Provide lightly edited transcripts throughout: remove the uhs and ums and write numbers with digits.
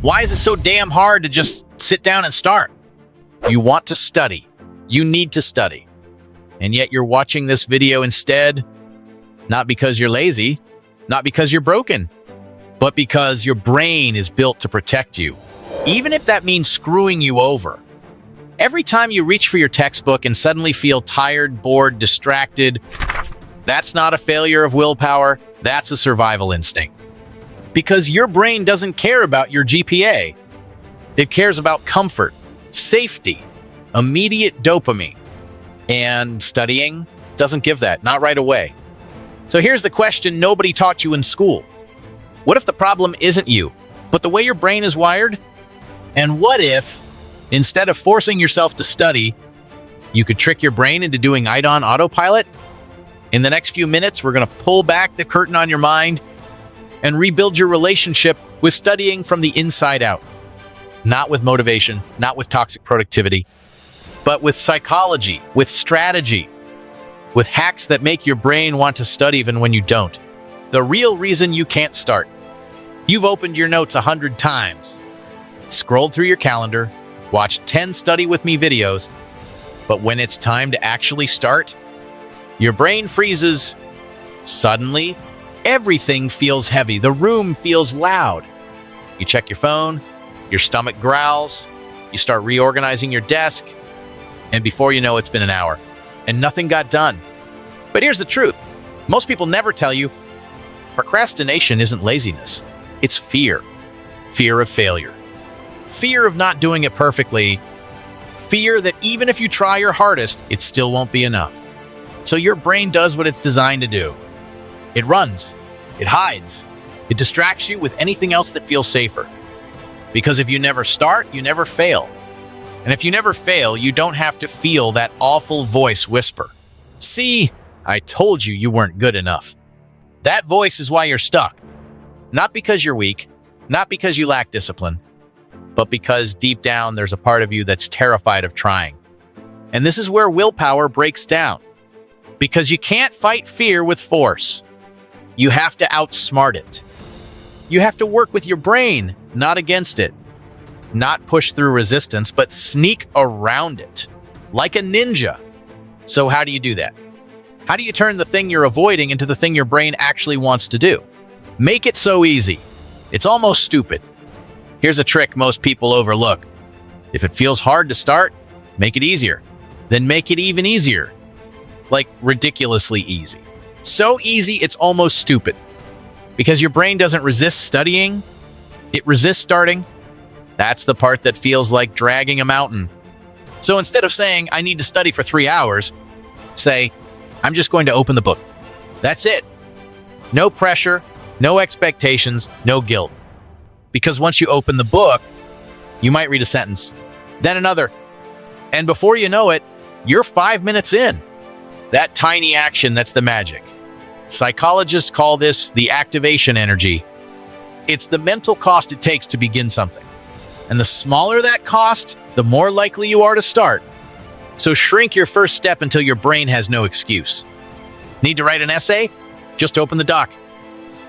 Why is it so damn hard to just sit down and start? You want to study. You need to study. And yet you're watching this video instead, not because you're lazy, not because you're broken, but because your brain is built to protect you, even if that means screwing you over. Every time you reach for your textbook and suddenly feel tired, bored, distracted, that's not a failure of willpower, that's a survival instinct. Because your brain doesn't care about your GPA. It cares about comfort, safety, immediate dopamine. And studying doesn't give that, not right away. So here's the question nobody taught you in school. What if the problem isn't you, but the way your brain is wired? And what if, instead of forcing yourself to study, you could trick your brain into doing it on autopilot? In the next few minutes, we're going to pull back the curtain on your mind and rebuild your relationship with studying from the inside out. Not with motivation, not with toxic productivity, but with psychology, with strategy, with hacks that make your brain want to study even when you don't. The real reason you can't start. You've opened your notes 100 times, scrolled through your calendar, watched 10 study with me videos, but when it's time to actually start, your brain freezes. Suddenly, everything feels heavy. The room feels loud. You check your phone, your stomach growls, you start reorganizing your desk, and before you know it's been an hour, and nothing got done. But here's the truth. Most people never tell you procrastination isn't laziness. It's fear. Fear of failure. Fear of not doing it perfectly. Fear that even if you try your hardest, it still won't be enough. So your brain does what it's designed to do. It runs. It hides. It distracts you with anything else that feels safer. Because if you never start, you never fail. And if you never fail, you don't have to feel that awful voice whisper. See, I told you you weren't good enough. That voice is why you're stuck. Not because you're weak, not because you lack discipline, but because deep down there's a part of you that's terrified of trying. And this is where willpower breaks down. Because you can't fight fear with force. You have to outsmart it. You have to work with your brain, not against it. Not push through resistance, but sneak around it. Like a ninja. So how do you do that? How do you turn the thing you're avoiding into the thing your brain actually wants to do? Make it so easy. It's almost stupid. Here's a trick most people overlook. If it feels hard to start, make it easier. Then make it even easier. Like ridiculously easy. So easy, it's almost stupid. Because your brain doesn't resist studying, it resists starting. That's the part that feels like dragging a mountain. So instead of saying, I need to study for 3 hours, say, I'm just going to open the book. That's it. No pressure, no expectations, no guilt. Because once you open the book, you might read a sentence, then another. And before you know it, you're 5 minutes in. That tiny action, that's the magic. Psychologists call this the activation energy. It's the mental cost it takes to begin something. And the smaller that cost, the more likely you are to start. So shrink your first step until your brain has no excuse. Need to write an essay? Just open the doc.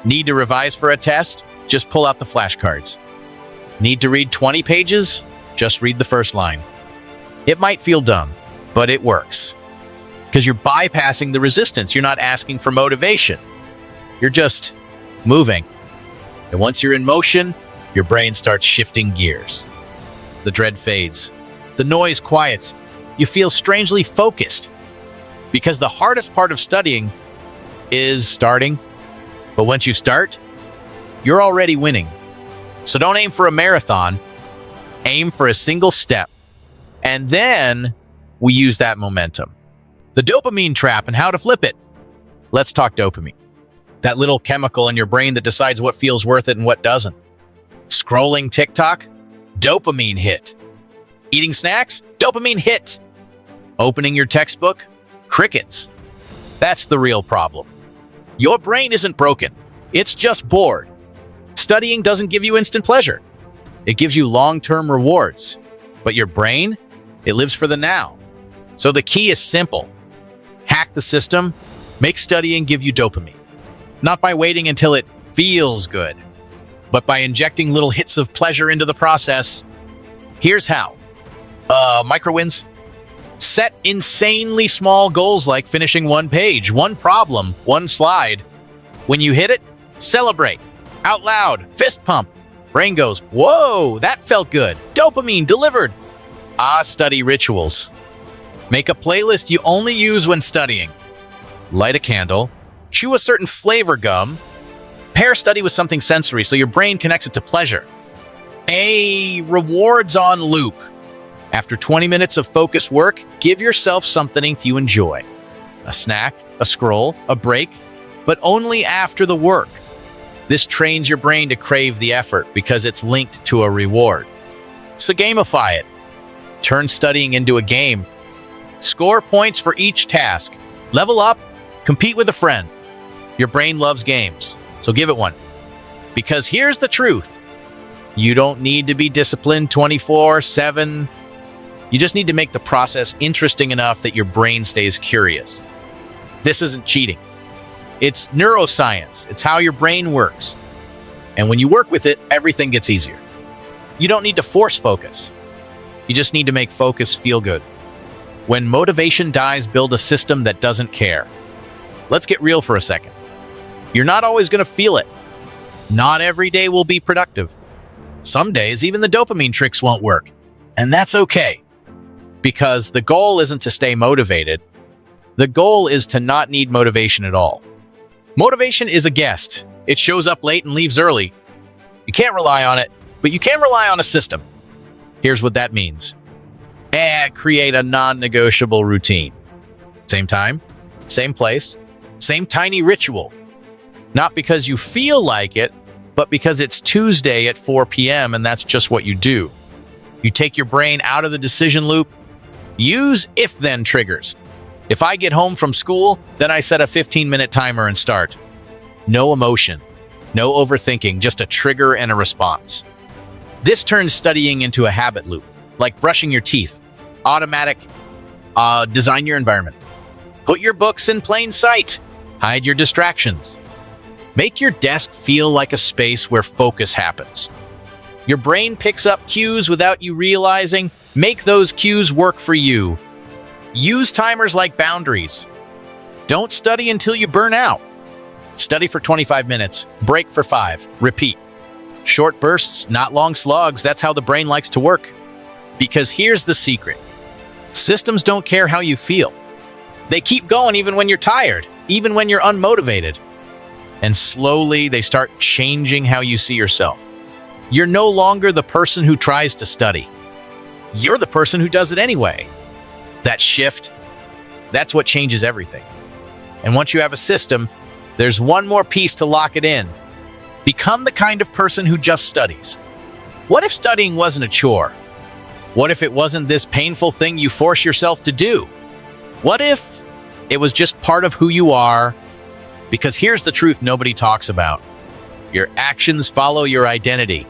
Need to revise for a test? Just pull out the flashcards. Need to read 20 pages? Just read the first line. It might feel dumb, but it works. Because you're bypassing the resistance. You're not asking for motivation. You're just moving. And once you're in motion, your brain starts shifting gears. The dread fades. The noise quiets. You feel strangely focused. Because the hardest part of studying is starting. But once you start, you're already winning. So don't aim for a marathon. Aim for a single step. And then we use that momentum. The dopamine trap and how to flip it. Let's talk dopamine. That little chemical in your brain that decides what feels worth it and what doesn't. Scrolling TikTok? Dopamine hit. Eating snacks? Dopamine hit. Opening your textbook? Crickets. That's the real problem. Your brain isn't broken. It's just bored. Studying doesn't give you instant pleasure. It gives you long-term rewards. But your brain, it lives for the now. So the key is simple. Hack the system. Make studying give you dopamine. Not by waiting until it feels good, but by injecting little hits of pleasure into the process. Here's how. Micro wins. Set insanely small goals like finishing one page, one problem, one slide. When you hit it, celebrate. Out loud, fist pump. Brain goes, whoa, that felt good. Dopamine delivered. Study rituals. Make a playlist you only use when studying. Light a candle. Chew a certain flavor gum. Pair study with something sensory so your brain connects it to pleasure. Rewards on loop. After 20 minutes of focused work, give yourself something you enjoy. A snack, a scroll, a break, but only after the work. This trains your brain to crave the effort because it's linked to a reward. So gamify it. Turn studying into a game. Score points for each task. Level up, compete with a friend. Your brain loves games, so give it one. Because here's the truth. You don't need to be disciplined 24/7. You just need to make the process interesting enough that your brain stays curious. This isn't cheating. It's neuroscience. It's how your brain works. And when you work with it, everything gets easier. You don't need to force focus. You just need to make focus feel good. When motivation dies, build a system that doesn't care. Let's get real for a second. You're not always going to feel it. Not every day will be productive. Some days, even the dopamine tricks won't work. And that's okay. Because the goal isn't to stay motivated. The goal is to not need motivation at all. Motivation is a guest. It shows up late and leaves early. You can't rely on it, but you can rely on a system. Here's what that means. Create a non-negotiable routine. Same time, same place, same tiny ritual. Not because you feel like it, but because it's Tuesday at 4 p.m. and that's just what you do. You take your brain out of the decision loop. Use if-then triggers. If I get home from school, then I set a 15-minute timer and start. No emotion, no overthinking, just a trigger and a response. This turns studying into a habit loop, like brushing your teeth. Automatic. Design your environment. Put your books in plain sight. Hide your distractions. Make your desk feel like a space where focus happens. Your brain picks up cues without you realizing. Make those cues work for you. Use timers like boundaries. Don't study until you burn out. Study for 25 minutes, break for 5, repeat. Short bursts, not long slugs, that's how the brain likes to work. Because here's the secret. Systems don't care how you feel. They keep going even when you're tired, even when you're unmotivated. And slowly they start changing how you see yourself. You're no longer the person who tries to study. You're the person who does it anyway. That shift, that's what changes everything. And once you have a system, there's one more piece to lock it in. Become the kind of person who just studies. What if studying wasn't a chore? What if it wasn't this painful thing you force yourself to do? What if it was just part of who you are? Because here's the truth nobody talks about. Your actions follow your identity.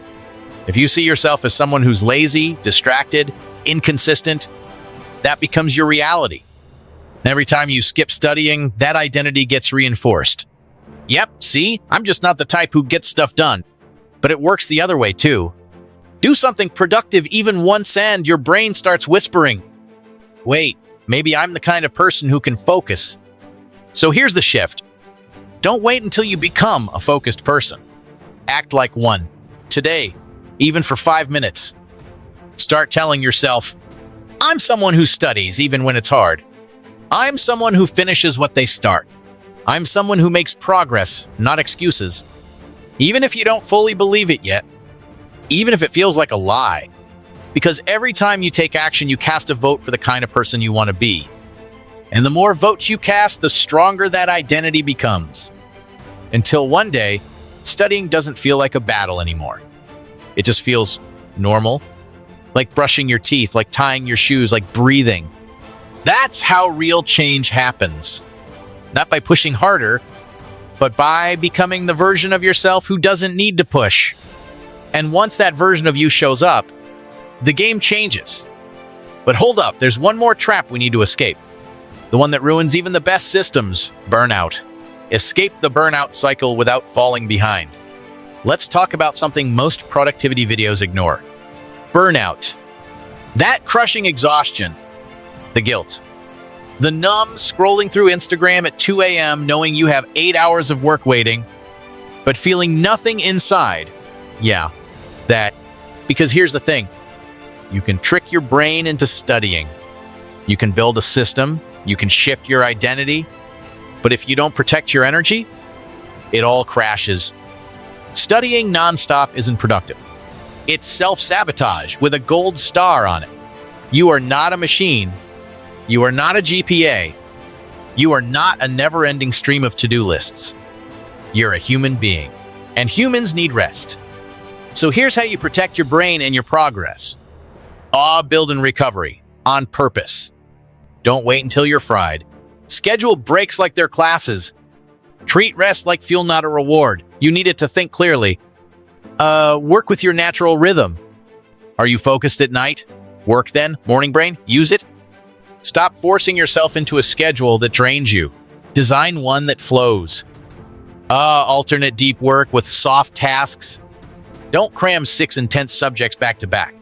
If you see yourself as someone who's lazy, distracted, inconsistent, that becomes your reality. And every time you skip studying, that identity gets reinforced. Yep, see, I'm just not the type who gets stuff done. But it works the other way too. Do something productive even once and your brain starts whispering, wait, maybe I'm the kind of person who can focus. So here's the shift. Don't wait until you become a focused person. Act like one. Today, even for 5 minutes. Start telling yourself, I'm someone who studies even when it's hard. I'm someone who finishes what they start. I'm someone who makes progress, not excuses. Even if you don't fully believe it yet. Even if it feels like a lie. Because every time you take action, you cast a vote for the kind of person you want to be. And the more votes you cast, the stronger that identity becomes. Until one day, studying doesn't feel like a battle anymore. It just feels normal. Like brushing your teeth, like tying your shoes, like breathing. That's how real change happens. Not by pushing harder, but by becoming the version of yourself who doesn't need to push. And once that version of you shows up, the game changes. But hold up, there's one more trap we need to escape. The one that ruins even the best systems, burnout. Escape the burnout cycle without falling behind. let's talk about something most productivity videos ignore. Burnout. That crushing exhaustion. The guilt. The numb scrolling through Instagram at 2 a.m. knowing you have 8 hours of work waiting, but feeling nothing inside. Yeah, that. Because here's the thing. You can trick your brain into studying. You can build a system. You can shift your identity. But if you don't protect your energy, it all crashes. Studying nonstop isn't productive. It's self-sabotage with a gold star on it. You are not a machine. You are not a GPA. You are not a never-ending stream of to-do lists. You're a human being, and humans need rest. So here's how you protect your brain and your progress. Build and recovery, on purpose. Don't wait until you're fried. Schedule breaks like they're classes. Treat rest like fuel, not a reward. You need it to think clearly. Work with your natural rhythm. Are you focused at night? Work then, morning brain, use it. Stop forcing yourself into a schedule that drains you. Design one that flows. Alternate deep work with soft tasks. Don't cram 6 intense subjects back to back.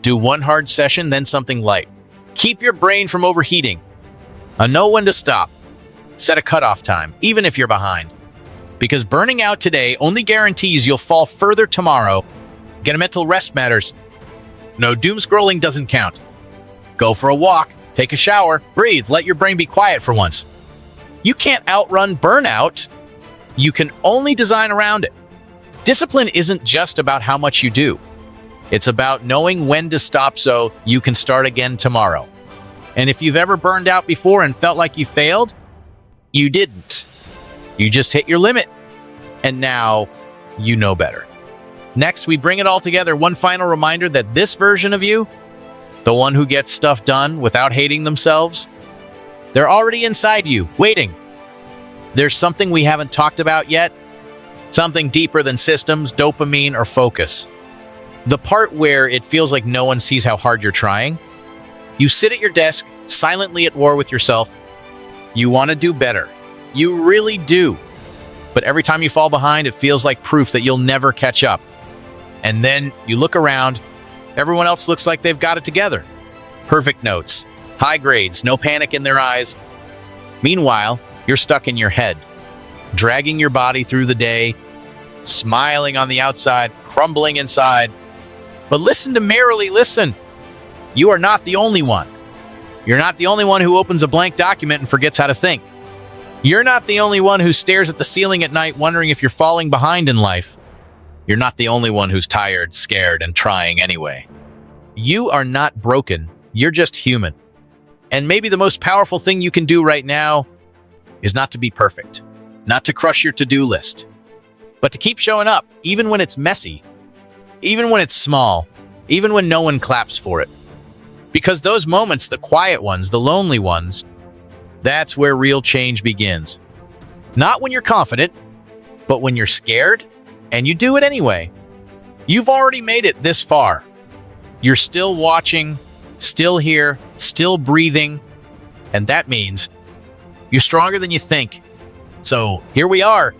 Do one hard session, then something light. Keep your brain from overheating. Know when to stop. Set a cutoff time, even if you're behind. Because burning out today only guarantees you'll fall further tomorrow. Get a mental rest matters. No, doom scrolling doesn't count. Go for a walk. Take a shower, breathe, let your brain be quiet for once. You can't outrun burnout. You can only design around it. Discipline isn't just about how much you do. It's about knowing when to stop so you can start again tomorrow. And if you've ever burned out before and felt like you failed, you didn't. You just hit your limit. And now you know better. Next, we bring it all together. One final reminder that this version of you, the one who gets stuff done without hating themselves, they're already inside you, waiting. There's something we haven't talked about yet, something deeper than systems, dopamine, or focus. The part where it feels like no one sees how hard you're trying. You sit at your desk, silently at war with yourself. You want to do better. You really do. But every time you fall behind, it feels like proof that you'll never catch up. And then you look around. Everyone else looks like they've got it together. Perfect notes, high grades, no panic in their eyes. Meanwhile, you're stuck in your head, dragging your body through the day, smiling on the outside, crumbling inside. But listen to merrily, listen. You are not the only one. You're not the only one who opens a blank document and forgets how to think. You're not the only one who stares at the ceiling at night wondering if you're falling behind in life. You're not the only one who's tired, scared, and trying anyway. You are not broken. You're just human. And maybe the most powerful thing you can do right now is not to be perfect, not to crush your to-do list, but to keep showing up, even when it's messy, even when it's small, even when no one claps for it. Because those moments, the quiet ones, the lonely ones, that's where real change begins. Not when you're confident, but when you're scared, and you do it anyway. You've already made it this far. You're still watching, still here, still breathing, and that means you're stronger than you think. So here we are.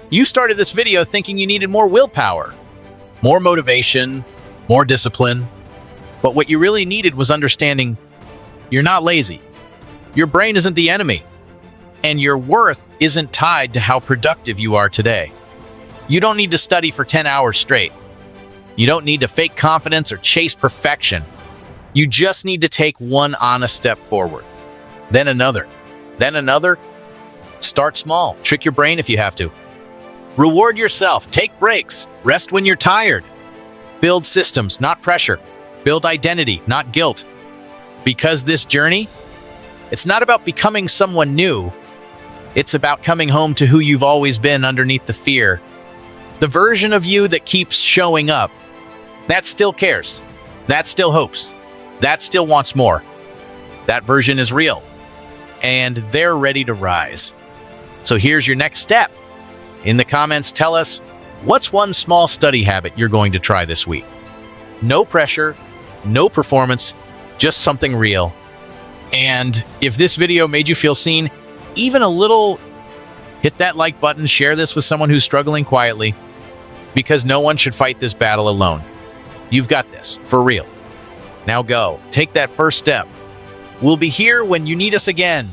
You started this video thinking you needed more willpower, more motivation, more discipline. But what you really needed was understanding you're not lazy. Your brain isn't the enemy. And your worth isn't tied to how productive you are today. You don't need to study for 10 hours straight. You don't need to fake confidence or chase perfection. You just need to take one honest step forward. Then another. Then another. Start small. Trick your brain if you have to. Reward yourself. Take breaks. Rest when you're tired. Build systems, not pressure. Build identity, not guilt. Because this journey, it's not about becoming someone new. It's about coming home to who you've always been underneath the fear. The version of you that keeps showing up. That still cares. That still hopes. That still wants more. That version is real. And they're ready to rise. So here's your next step. In the comments, tell us, what's one small study habit you're going to try this week? No pressure, no performance, just something real. And if this video made you feel seen, even a little, hit that like button, share this with someone who's struggling quietly. because no one should fight this battle alone. You've got this, for real. Now go, take that first step. We'll be here when you need us again.